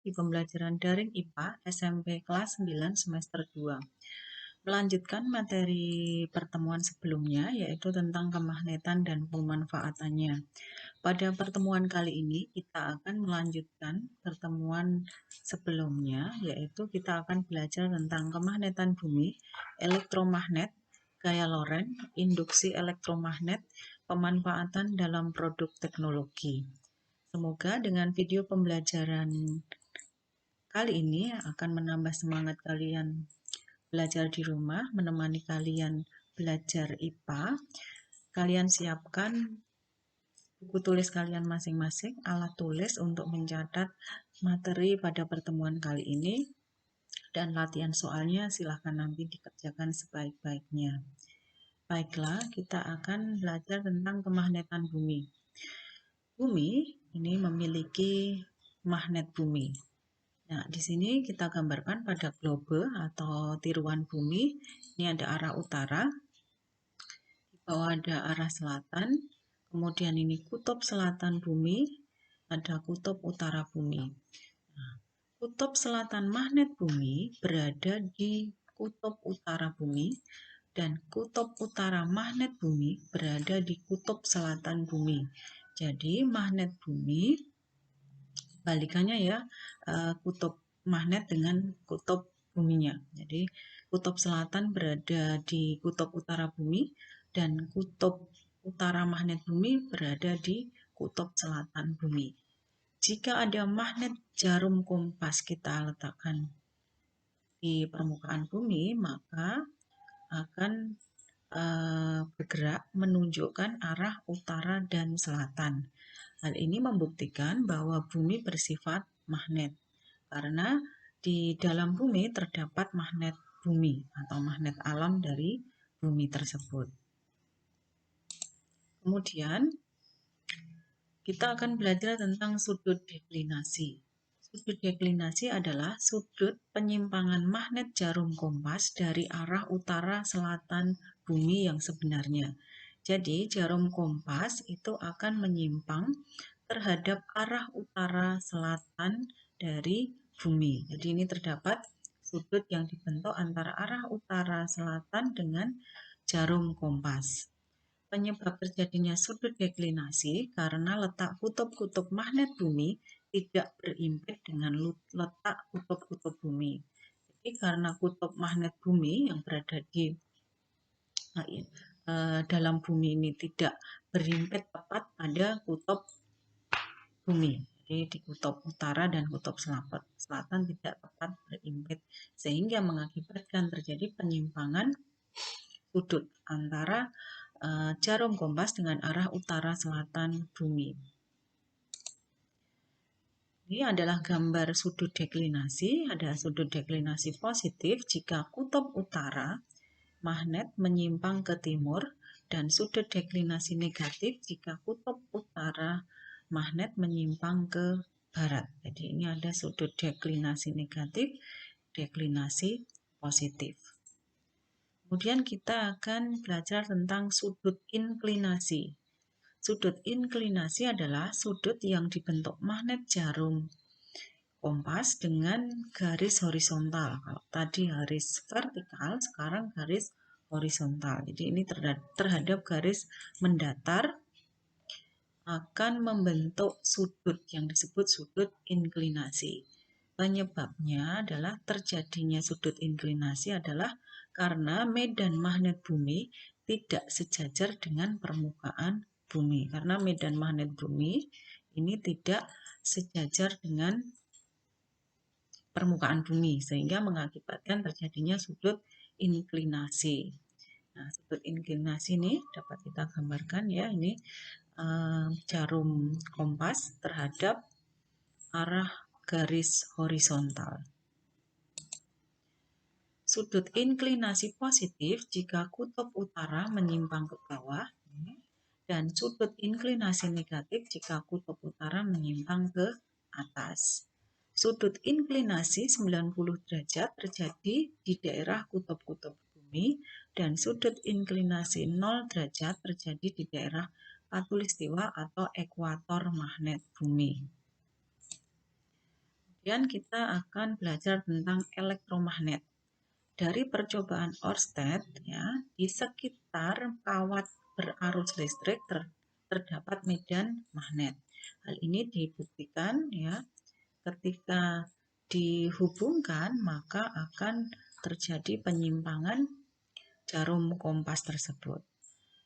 di pembelajaran daring IPA SMP kelas 9 semester 2. Melanjutkan materi pertemuan sebelumnya yaitu tentang kemagnetan dan pemanfaatannya. Pada pertemuan kali ini kita akan melanjutkan pertemuan sebelumnya yaitu kita akan belajar tentang kemagnetan bumi, elektromagnet, gaya Lorentz, induksi elektromagnet, pemanfaatan dalam produk teknologi. Semoga dengan video pembelajaran kali ini akan menambah semangat kalian belajar di rumah, menemani kalian belajar IPA. Kalian siapkan buku tulis kalian masing-masing, alat tulis untuk mencatat materi pada pertemuan kali ini, dan latihan soalnya silahkan nanti dikerjakan sebaik-baiknya. Baiklah, kita akan belajar tentang kemagnetan bumi. Bumi ini memiliki magnet bumi. Nah, di sini kita gambarkan pada globe atau tiruan bumi. Ini ada arah utara, di bawah ada arah selatan, kemudian ini kutub selatan bumi, ada kutub utara bumi. Nah, kutub selatan magnet bumi berada di kutub utara bumi, dan kutub utara magnet bumi berada di kutub selatan bumi. Jadi magnet bumi balikannya ya, kutub magnet dengan kutub buminya. Jadi kutub selatan berada di kutub utara bumi dan kutub utara magnet bumi berada di kutub selatan bumi. Jika ada magnet jarum kompas kita letakkan di permukaan bumi, maka akan bergerak menunjukkan arah utara dan selatan. Hal ini membuktikan bahwa bumi bersifat magnet, karena di dalam bumi terdapat magnet bumi atau magnet alam dari bumi tersebut. Kemudian, kita akan belajar tentang sudut deklinasi. Sudut deklinasi adalah sudut penyimpangan magnet jarum kompas dari arah utara selatan bumi yang sebenarnya. Jadi, jarum kompas itu akan menyimpang terhadap arah utara selatan dari bumi. Jadi, ini terdapat sudut yang dibentuk antara arah utara selatan dengan jarum kompas. Penyebab terjadinya sudut deklinasi karena letak kutub-kutub magnet bumi tidak berimpit dengan letak kutub-kutub bumi. Jadi karena kutub magnet bumi yang berada di dalam bumi ini tidak berimpit tepat pada kutub bumi. Jadi di kutub utara dan kutub selatan tidak tepat berimpit, sehingga mengakibatkan terjadi penyimpangan sudut antara jarum kompas dengan arah utara selatan bumi. Ini adalah gambar sudut deklinasi. Ada sudut deklinasi positif jika kutub utara magnet menyimpang ke timur, dan sudut deklinasi negatif jika kutub utara magnet menyimpang ke barat. Jadi ini ada sudut deklinasi negatif, deklinasi positif. Kemudian kita akan belajar tentang sudut inklinasi. Sudut inklinasi adalah sudut yang dibentuk magnet jarum kompas dengan garis horizontal. Kalau tadi garis vertikal, sekarang garis horizontal. Jadi ini terhadap garis mendatar akan membentuk sudut yang disebut sudut inklinasi. Penyebabnya adalah terjadinya sudut inklinasi adalah karena medan magnet bumi tidak sejajar dengan permukaan bumi. Karena medan magnet bumi ini tidak sejajar dengan permukaan bumi, sehingga mengakibatkan terjadinya sudut inklinasi. Nah, sudut inklinasi ini dapat kita gambarkan ya, ini jarum kompas terhadap arah garis horizontal. Sudut inklinasi positif jika kutub utara menyimpang ke bawah, dan sudut inklinasi negatif jika kutub utara menyimpang ke atas. Sudut inklinasi 90 derajat terjadi di daerah kutub-kutub bumi, dan sudut inklinasi 0 derajat terjadi di daerah khatulistiwa atau ekuator magnet bumi. Kemudian kita akan belajar tentang elektromagnet. Dari percobaan Ørsted, ya, di sekitar kawat berarus listrik terdapat medan magnet. Hal ini dibuktikan, ya, ketika dihubungkan maka akan terjadi penyimpangan jarum kompas tersebut.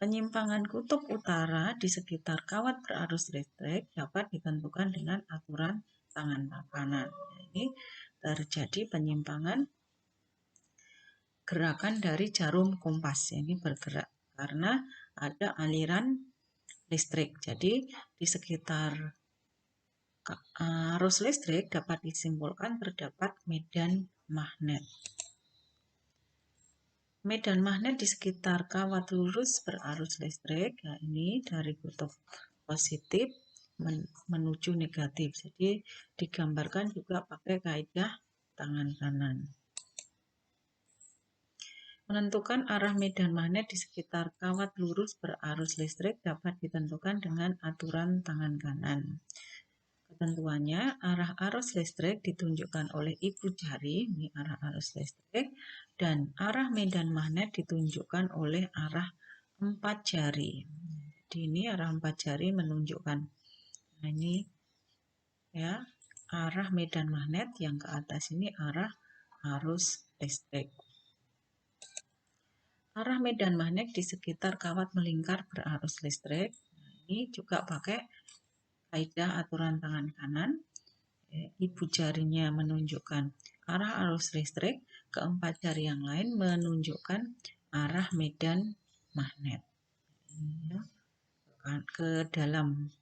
Penyimpangan kutub utara di sekitar kawat berarus listrik dapat ditentukan dengan aturan tangan kanan. Ini terjadi penyimpangan gerakan dari jarum kompas, ini bergerak karena ada aliran listrik. Jadi di sekitar arus listrik dapat disimpulkan terdapat medan magnet. Medan magnet di sekitar kawat lurus berarus listrik, nah ini dari kutub positif menuju negatif. Jadi digambarkan juga pakai kaidah tangan kanan. Menentukan arah medan magnet di sekitar kawat lurus berarus listrik dapat ditentukan dengan aturan tangan kanan. Ketentuannya, arah arus listrik ditunjukkan oleh ibu jari, ini arah arus listrik, dan arah medan magnet ditunjukkan oleh arah 4 jari. Jadi ini arah 4 jari menunjukkan, nah ini ya, arah medan magnet, yang ke atas ini arah arus listrik. Arah medan magnet di sekitar kawat melingkar berarus listrik, nah, ini juga pakai kaidah aturan tangan kanan. Ibu jarinya menunjukkan arah arus listrik, keempat jari yang lain menunjukkan arah medan magnet. Ya, ke dalam.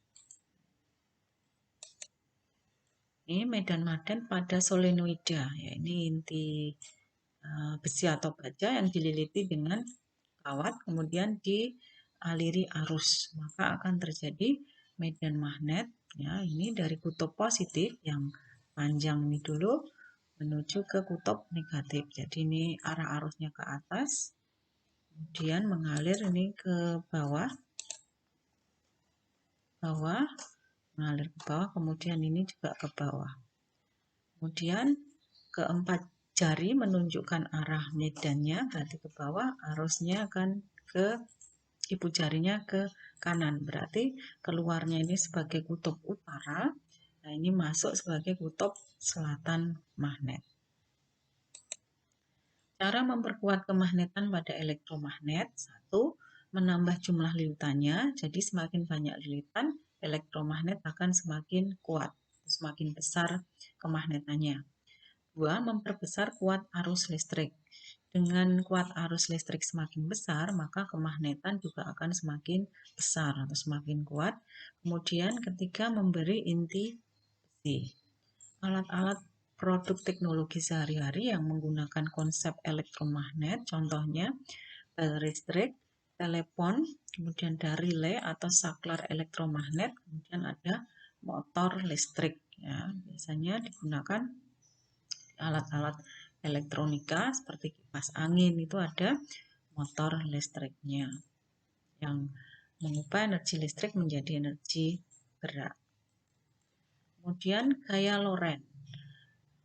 Ini medan magnet pada solenoida, ya, ini inti besi atau baja yang dililiti dengan kawat, kemudian dialiri arus, maka akan terjadi medan magnet. Ya, ini dari kutub positif yang panjang ini dulu menuju ke kutub negatif. Jadi ini arah arusnya ke atas, kemudian mengalir ini ke bawah, mengalir ke bawah, kemudian ini juga ke bawah. Kemudian keempat jari menunjukkan arah medannya, berarti ke bawah, arusnya akan ke ibu jarinya ke kanan, berarti keluarnya ini sebagai kutub utara, nah ini masuk sebagai kutub selatan magnet. Cara memperkuat kemagnetan pada elektromagnet, 1. Menambah jumlah lilitannya, jadi semakin banyak lilitan, elektromagnet akan semakin kuat, semakin besar kemagnetannya. 2. Memperbesar kuat arus listrik. Dengan kuat arus listrik semakin besar, maka kemagnetan juga akan semakin besar atau semakin kuat. Kemudian ketiga, memberi inti besi. Alat-alat produk teknologi sehari-hari yang menggunakan konsep elektromagnet, contohnya bel listrik, telepon, kemudian ada relay atau saklar elektromagnet, kemudian ada motor listrik. Ya, biasanya digunakan alat-alat elektronika seperti kipas angin, itu ada motor listriknya yang mengubah energi listrik menjadi energi gerak. Kemudian gaya Lorentz.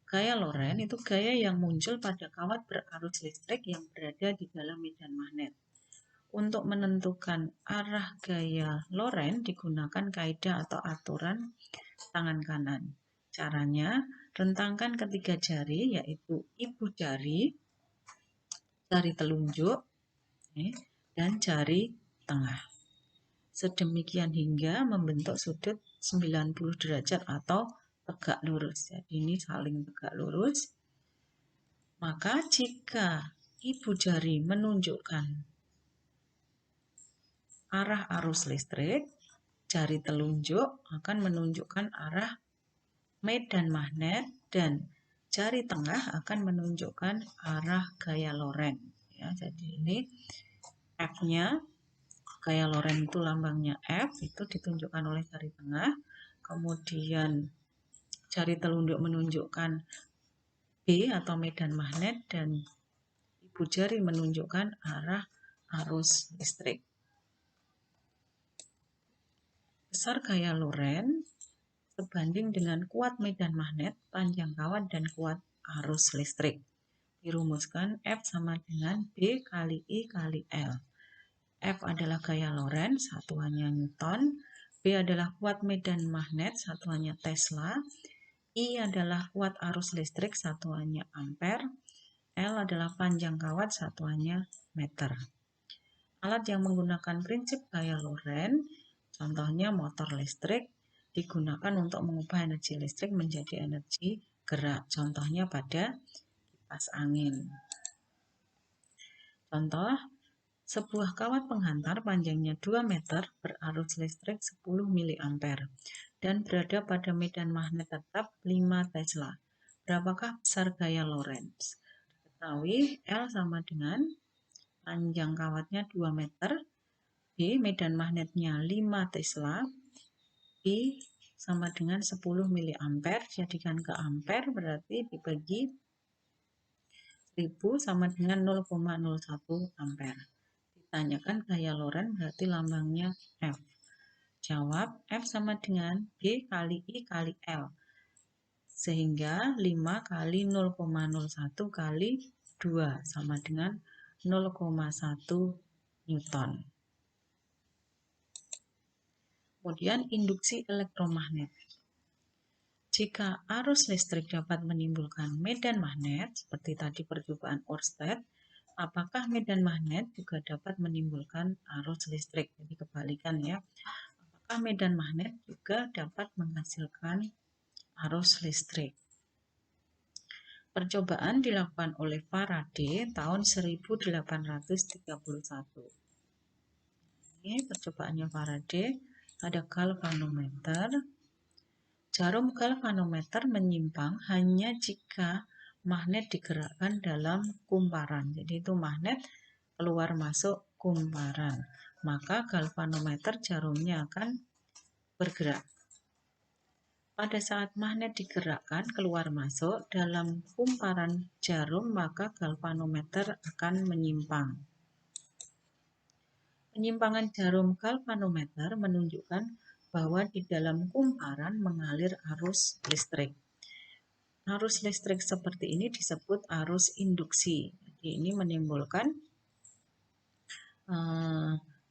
Gaya Lorentz itu gaya yang muncul pada kawat berarus listrik yang berada di dalam medan magnet. Untuk menentukan arah gaya Lorentz digunakan kaidah atau aturan tangan kanan. Caranya, rentangkan ketiga jari, yaitu ibu jari, jari telunjuk, dan jari tengah. Sedemikian hingga membentuk sudut 90 derajat atau tegak lurus. Jadi ini saling tegak lurus. Maka jika ibu jari menunjukkan arah arus listrik, jari telunjuk akan menunjukkan arah medan magnet, dan jari tengah akan menunjukkan arah gaya Lorentz. Ya, jadi ini F-nya, gaya Lorentz itu lambangnya F, itu ditunjukkan oleh jari tengah. Kemudian jari telunjuk menunjukkan B atau medan magnet, dan ibu jari menunjukkan arah arus listrik. Besar gaya Lorentz sebanding dengan kuat medan magnet, panjang kawat, dan kuat arus listrik. Dirumuskan F sama dengan B kali I kali L. F adalah gaya Lorentz, satuannya Newton. B adalah kuat medan magnet, satuannya Tesla. I adalah kuat arus listrik, satuannya ampere. L adalah panjang kawat, satuannya meter. Alat yang menggunakan prinsip gaya Lorentz, contohnya motor listrik, digunakan untuk mengubah energi listrik menjadi energi gerak. Contohnya pada kipas angin. Contoh, sebuah kawat penghantar panjangnya 2 meter berarus listrik 10 mA dan berada pada medan magnet tetap 5 Tesla. Berapakah besar gaya Lorentz? Ketahui L sama dengan panjang kawatnya 2 meter, B medan magnetnya 5 Tesla, I sama dengan 10 mA, jadikan ke ampere berarti dibagi 1000 sama dengan 0,01 ampere. Ditanyakan gaya Lorentz berarti lambangnya F. Jawab F sama dengan B kali I kali L. Sehingga 5 kali 0,01 kali 2 sama dengan 0,1 Newton. Kemudian induksi elektromagnet. Jika arus listrik dapat menimbulkan medan magnet, seperti tadi percobaan Oersted, apakah medan magnet juga dapat menimbulkan arus listrik? Jadi kebalikan ya. Apakah medan magnet juga dapat menghasilkan arus listrik? Percobaan dilakukan oleh Faraday tahun 1831. Ini percobaannya Faraday, ada galvanometer. Jarum galvanometer menyimpang hanya jika magnet digerakkan dalam kumparan. Jadi itu magnet keluar masuk kumparan. Maka galvanometer jarumnya akan bergerak. Pada saat magnet digerakkan keluar masuk dalam kumparan jarum, maka galvanometer akan menyimpang. Penyimpangan jarum galvanometer menunjukkan bahwa di dalam kumparan mengalir arus listrik. Arus listrik seperti ini disebut arus induksi. Jadi ini menimbulkan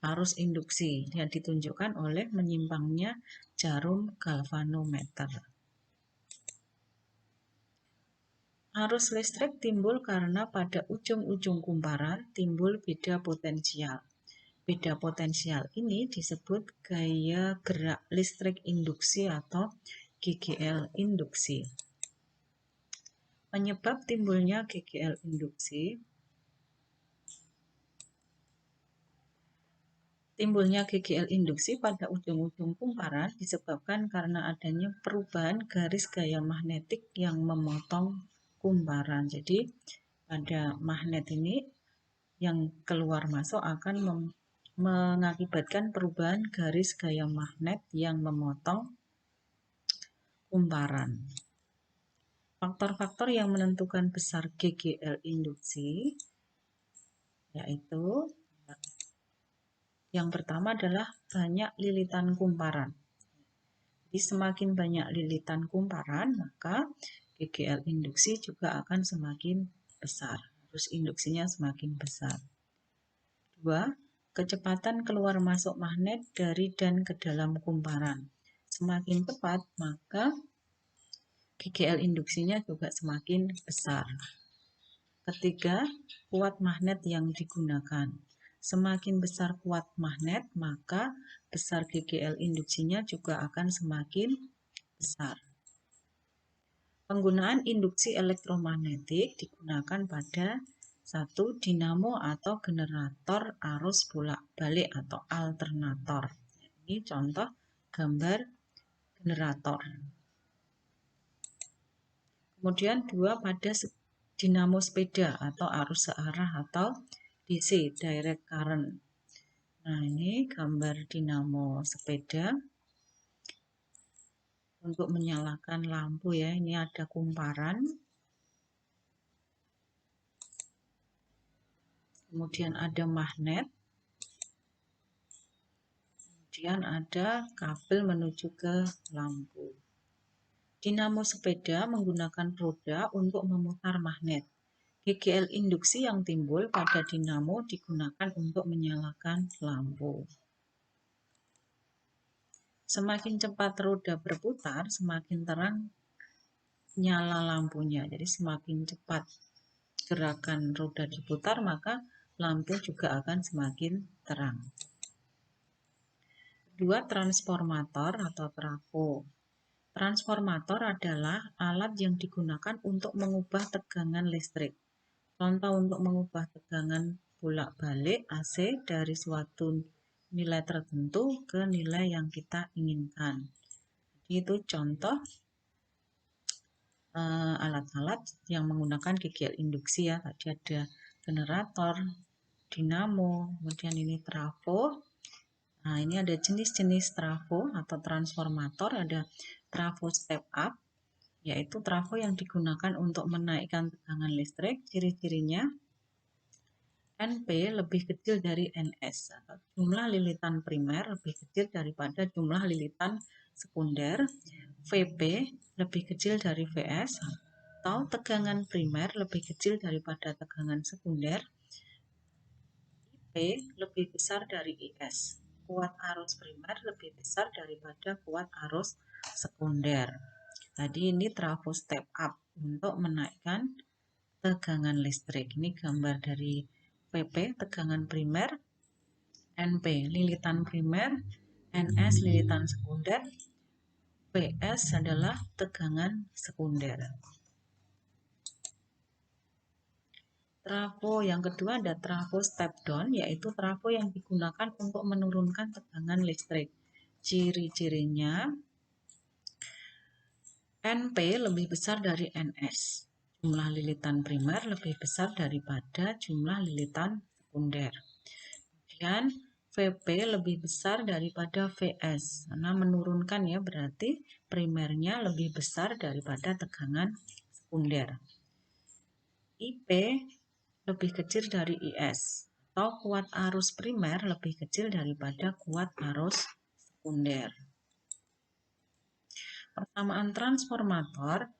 arus induksi yang ditunjukkan oleh menyimpangnya jarum galvanometer. Arus listrik timbul karena pada ujung-ujung kumparan timbul beda potensial. Beda potensial ini disebut gaya gerak listrik induksi atau GGL induksi. Penyebab timbulnya GGL induksi, pada ujung-ujung kumparan disebabkan karena adanya perubahan garis gaya magnetik yang memotong kumparan. Jadi pada magnet ini yang keluar masuk akan mengakibatkan perubahan garis gaya magnet yang memotong kumparan. Faktor-faktor yang menentukan besar GGL induksi yaitu yang pertama adalah banyak lilitan kumparan. Jadi semakin banyak lilitan kumparan, maka GGL induksi juga akan semakin besar. Arus induksinya semakin besar. 2. Kecepatan keluar masuk magnet dari dan ke dalam kumparan. Semakin cepat, maka GGL induksinya juga semakin besar. Ketiga, kuat magnet yang digunakan. Semakin besar kuat magnet, maka besar GGL induksinya juga akan semakin besar. Penggunaan induksi elektromagnetik digunakan pada 1. Dinamo atau generator arus bolak-balik atau alternator. Ini contoh gambar generator. Kemudian 2. Pada dinamo sepeda atau arus searah atau DC, direct current. Nah, ini gambar dinamo sepeda. Untuk menyalakan lampu ya, ini ada kumparan. Kemudian ada magnet. Kemudian ada kabel menuju ke lampu. Dinamo sepeda menggunakan roda untuk memutar magnet. GGL induksi yang timbul pada dinamo digunakan untuk menyalakan lampu. Semakin cepat roda berputar, semakin terang nyala lampunya. Jadi semakin cepat gerakan roda diputar, maka lampu juga akan semakin terang. Kedua, transformator atau trafo. Transformator adalah alat yang digunakan untuk mengubah tegangan listrik. Contoh untuk mengubah tegangan bolak-balik AC dari suatu nilai tertentu ke nilai yang kita inginkan. Itu contoh alat-alat yang menggunakan GGL induksi ya. Tadi ada generator, dinamo, kemudian ini trafo. Nah, ini ada jenis-jenis trafo atau transformator, ada trafo step up, yaitu trafo yang digunakan untuk menaikkan tegangan listrik. Ciri-cirinya NP lebih kecil dari NS, atau jumlah lilitan primer lebih kecil daripada jumlah lilitan sekunder. VP lebih kecil dari VS, atau tegangan primer lebih kecil daripada tegangan sekunder. IP lebih besar dari IS. Kuat arus primer lebih besar daripada kuat arus sekunder. Tadi ini trafo step up untuk menaikkan tegangan listrik. Ini gambar dari VP tegangan primer, NP lilitan primer, NS lilitan sekunder, PS adalah tegangan sekunder. Trafo yang kedua ada trafo step down, yaitu trafo yang digunakan untuk menurunkan tegangan listrik. Ciri-cirinya NP lebih besar dari NS. Jumlah lilitan primer lebih besar daripada jumlah lilitan sekunder. Kemudian VP lebih besar daripada VS, karena menurunkan ya, berarti primernya lebih besar daripada tegangan sekunder. IP lebih kecil dari IS, atau kuat arus primer lebih kecil daripada kuat arus sekunder. Persamaan transformator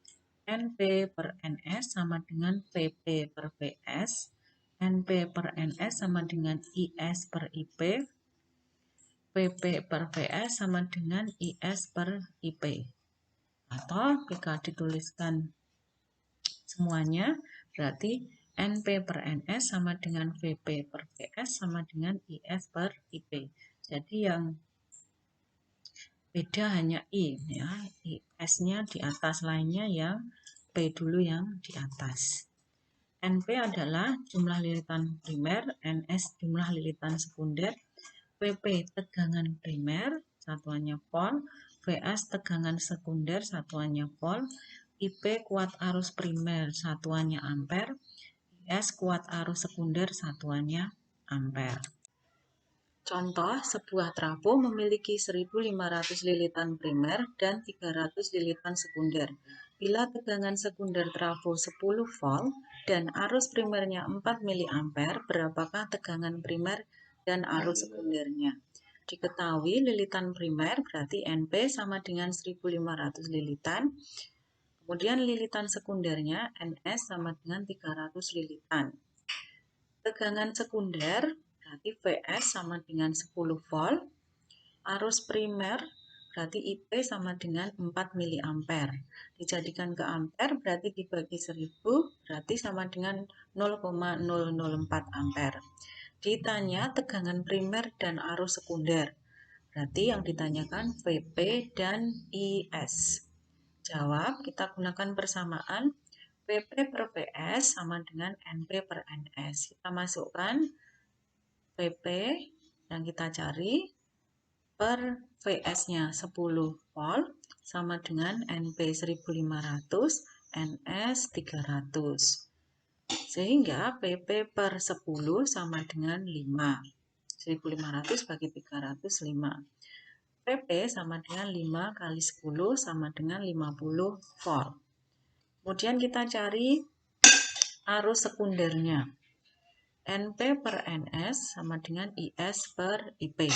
NP per NS sama dengan VP per VS, NP per NS sama dengan IS per IP, VP per VS sama dengan IS per IP. Atau jika dituliskan semuanya, berarti NP per NS sama dengan VP per VS sama dengan IS per IP. Jadi yang beda hanya I ya, IS-nya di atas, lainnya yang P dulu yang di atas. NP adalah jumlah lilitan primer, NS jumlah lilitan sekunder, VP tegangan primer, satuannya volt, VS tegangan sekunder, satuannya volt, IP kuat arus primer, satuannya ampere, IS kuat arus sekunder, satuannya ampere. Contoh, sebuah trafo memiliki 1.500 lilitan primer dan 300 lilitan sekunder. Bila tegangan sekunder trafo 10 volt dan arus primernya 4 mA, berapakah tegangan primer dan arus sekundernya? Diketahui lilitan primer berarti NP sama dengan 1.500 lilitan. Kemudian lilitan sekundernya NS sama dengan 300 lilitan. Tegangan sekunder berarti VS sama dengan 10 volt. Arus primer berarti IP sama dengan 4 mA. Dijadikan ke ampere berarti dibagi 1000 berarti sama dengan 0,004 ampere. Ditanya tegangan primer dan arus sekunder. Berarti yang ditanyakan VP dan IS. Jawab, kita gunakan persamaan VP per VS sama dengan NP per NS. Kita masukkan VP yang kita cari per VS-nya 10 volt sama dengan NP 1500, NS 300. Sehingga PP per 10 sama dengan 5. 1500 bagi 300, 5. PP sama dengan 5 kali 10 sama dengan 50 volt. Kemudian kita cari arus sekundernya. NP per NS sama dengan IS per IP.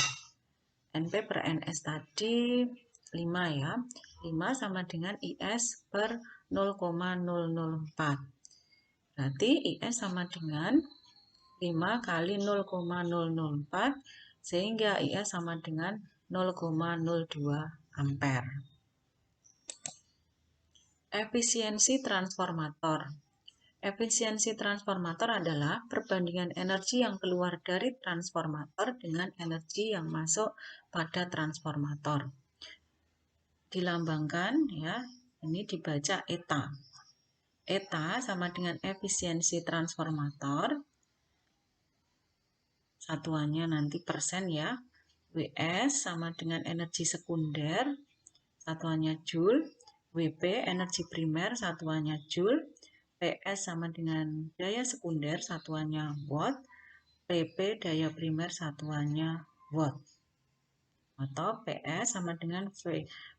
NP per NS tadi 5 ya. 5 sama dengan IS per 0,004. Berarti IS sama dengan 5 kali 0,004 sehingga IS sama dengan 0,02 ampere. Efisiensi transformator. Efisiensi transformator adalah perbandingan energi yang keluar dari transformator dengan energi yang masuk pada transformator. Dilambangkan ya, ini dibaca eta. Eta sama dengan efisiensi transformator. Satuannya nanti persen ya. WS sama dengan energi sekunder, satuannya joule. WP energi primer, satuannya joule. PS sama dengan daya sekunder, satuannya watt. PP daya primer, satuannya watt. Atau PS sama dengan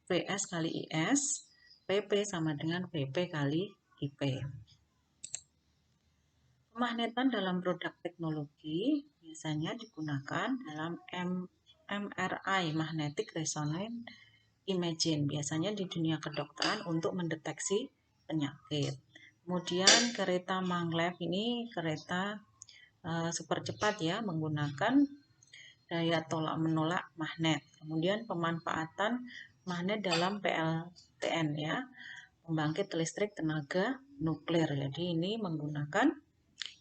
VS kali IS, PP sama dengan PP kali IP. Kemagnetan dalam produk teknologi biasanya digunakan dalam MRI, Magnetic Resonance Imaging, biasanya di dunia kedokteran untuk mendeteksi penyakit. Kemudian kereta maglev ini kereta super cepat ya, menggunakan daya tolak menolak magnet. Kemudian pemanfaatan magnet dalam PLTN ya, pembangkit listrik tenaga nuklir. Jadi ini menggunakan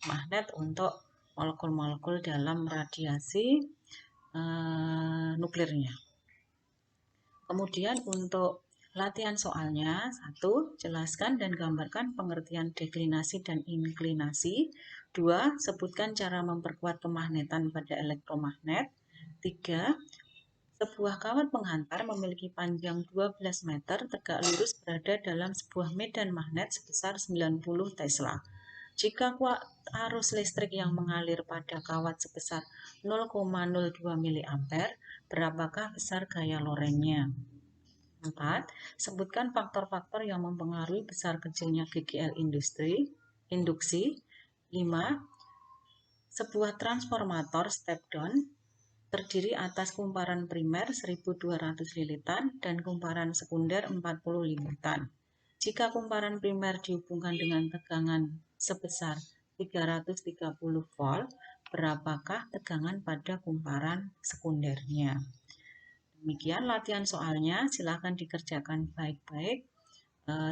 magnet untuk molekul-molekul dalam radiasi nuklirnya. Kemudian untuk latihan soalnya, 1. Jelaskan dan gambarkan pengertian deklinasi dan inklinasi. 2. Sebutkan cara memperkuat kemagnetan pada elektromagnet. 3. Sebuah kawat penghantar memiliki panjang 12 meter tegak lurus berada dalam sebuah medan magnet sebesar 90 Tesla. Jika kuat arus listrik yang mengalir pada kawat sebesar 0,02 mA, berapakah besar gaya Lorentz-nya? 4. Sebutkan faktor-faktor yang mempengaruhi besar kecilnya GGL induksi. 5. Sebuah transformator step down terdiri atas kumparan primer 1200 lilitan dan kumparan sekunder 40 lilitan. Jika kumparan primer dihubungkan dengan tegangan sebesar 330 volt, berapakah tegangan pada kumparan sekundernya? Demikian latihan soalnya, silahkan dikerjakan baik-baik.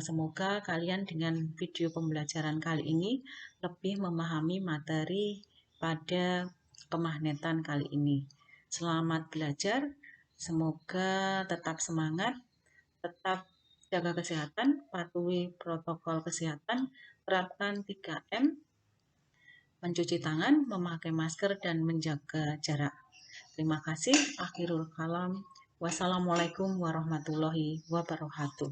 Semoga kalian dengan video pembelajaran kali ini lebih memahami materi pada kemagnetan kali ini. Selamat belajar, semoga tetap semangat, tetap jaga kesehatan, patuhi protokol kesehatan, terapkan 3M, mencuci tangan, memakai masker, dan menjaga jarak. Terima kasih. Akhirul kalam. Wassalamualaikum warahmatullahi wabarakatuh.